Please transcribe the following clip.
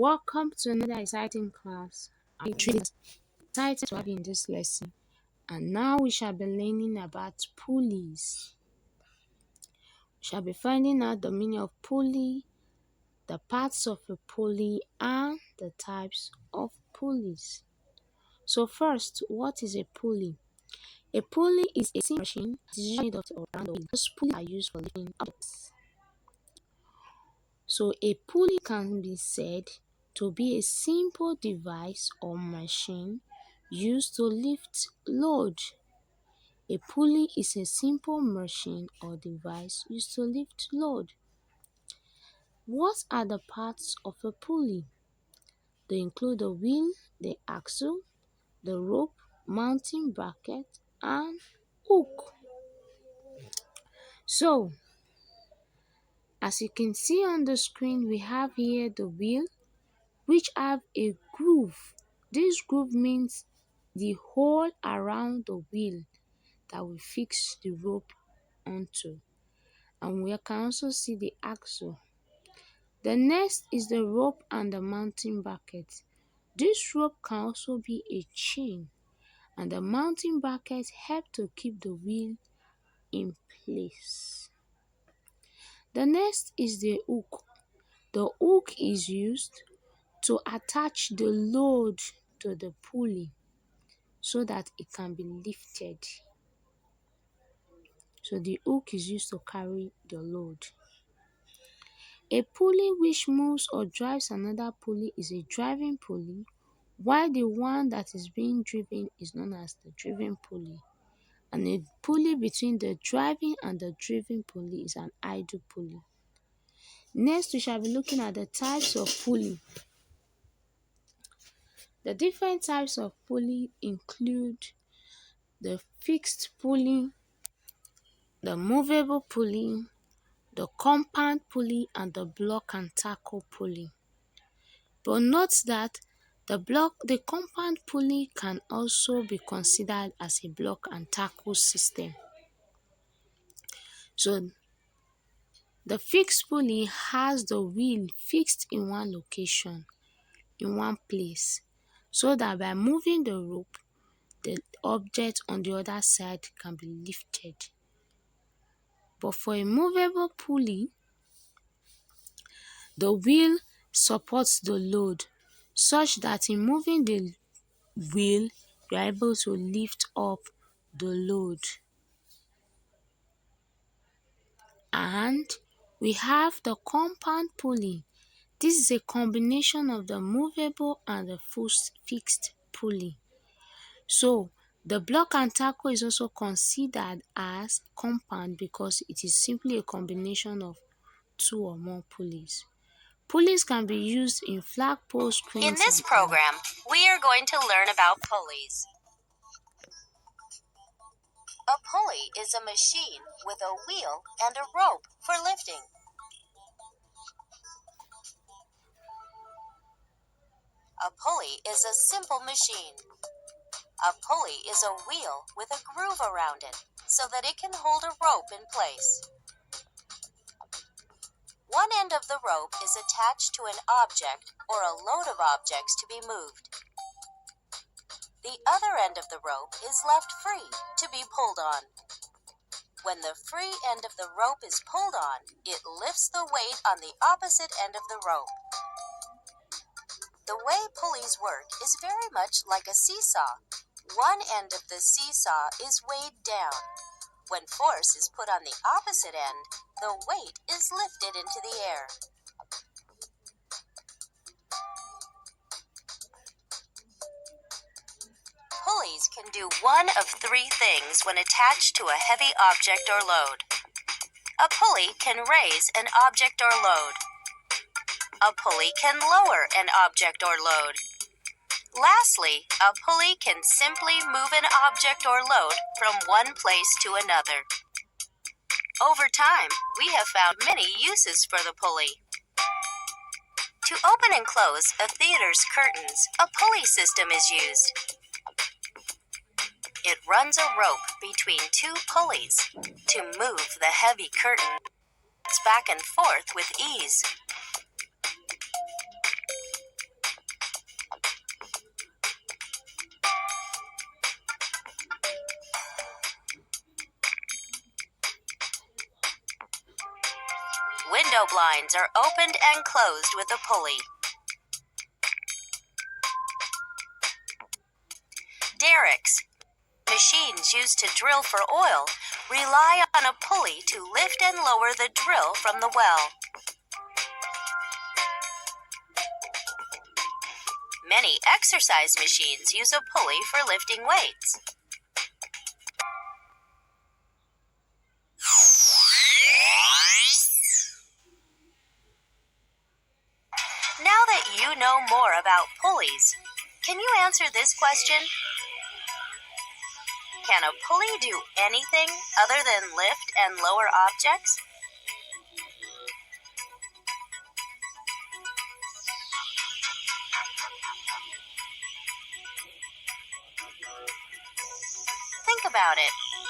Welcome to another exciting class. I'm really excited to have you in this lesson. And now we shall be learning about pulleys. We shall be finding out the meaning of pulley, the parts of a pulley, and the types of pulleys. So first, what is a pulley? A pulley is a simple machine that is usually made of around the wheel. Those pulleys are used for lifting objects. So a pulley can be said to be a simple device or machine used to lift load. A pulley is a simple machine or device used to lift load. What are the parts of a pulley? They include the wheel, the axle, the rope, mounting bracket, and hook. So, as you can see on the screen, we have here the wheel, which have a groove. This groove means the hole around the wheel that we fix the rope onto. And we can also see the axle. The next is the rope and the mounting bracket. This rope can also be a chain, and the mounting bracket help to keep the wheel in place. The next is the hook. The hook is used to attach the load to the pulley so that it can be lifted. So the hook is used to carry the load. A pulley which moves or drives another pulley is a driving pulley, while the one that is being driven is known as the driven pulley. And a pulley between the driving and the driven pulley is an idle pulley. Next, we shall be looking at the types of pulley. The different types of pulley include the fixed pulley, the movable pulley, the compound pulley, and the block and tackle pulley. But note that the compound pulley can also be considered as a block and tackle system. So the fixed pulley has the wheel fixed in one location, in one place, so that by moving the rope, the object on the other side can be lifted. But for a movable pulley, the wheel supports the load such that in moving the wheel, you are able to lift up the load. And we have the compound pulley. This is a combination of the movable and the fixed pulley. So the block and tackle is also considered as compound because it is simply a combination of two or more pulleys. Pulleys can be used in flagpole cranes. In this program, we are going to learn about pulleys. A pulley is a machine with a wheel and a rope for lifting. A pulley is a simple machine. A pulley is a wheel with a groove around it so that it can hold a rope in place. One end of the rope is attached to an object or a load of objects to be moved. The other end of the rope is left free to be pulled on. When the free end of the rope is pulled on, it lifts the weight on the opposite end of the rope. The way pulleys work is very much like a seesaw. One end of the seesaw is weighed down. When force is put on the opposite end, the weight is lifted into the air. Pulleys can do one of three things when attached to a heavy object or load. A pulley can raise an object or load. A pulley can lower an object or load. Lastly, a pulley can simply move an object or load from one place to another. Over time, we have found many uses for the pulley. To open and close a theater's curtains, a pulley system is used. It runs a rope between two pulleys to move the heavy curtains back and forth with ease. Window blinds are opened and closed with a pulley. Derricks, machines used to drill for oil, rely on a pulley to lift and lower the drill from the well. Many exercise machines use a pulley for lifting weights. Now that you know more about pulleys, can you answer this question? Can a pulley do anything other than lift and lower objects? Think about it.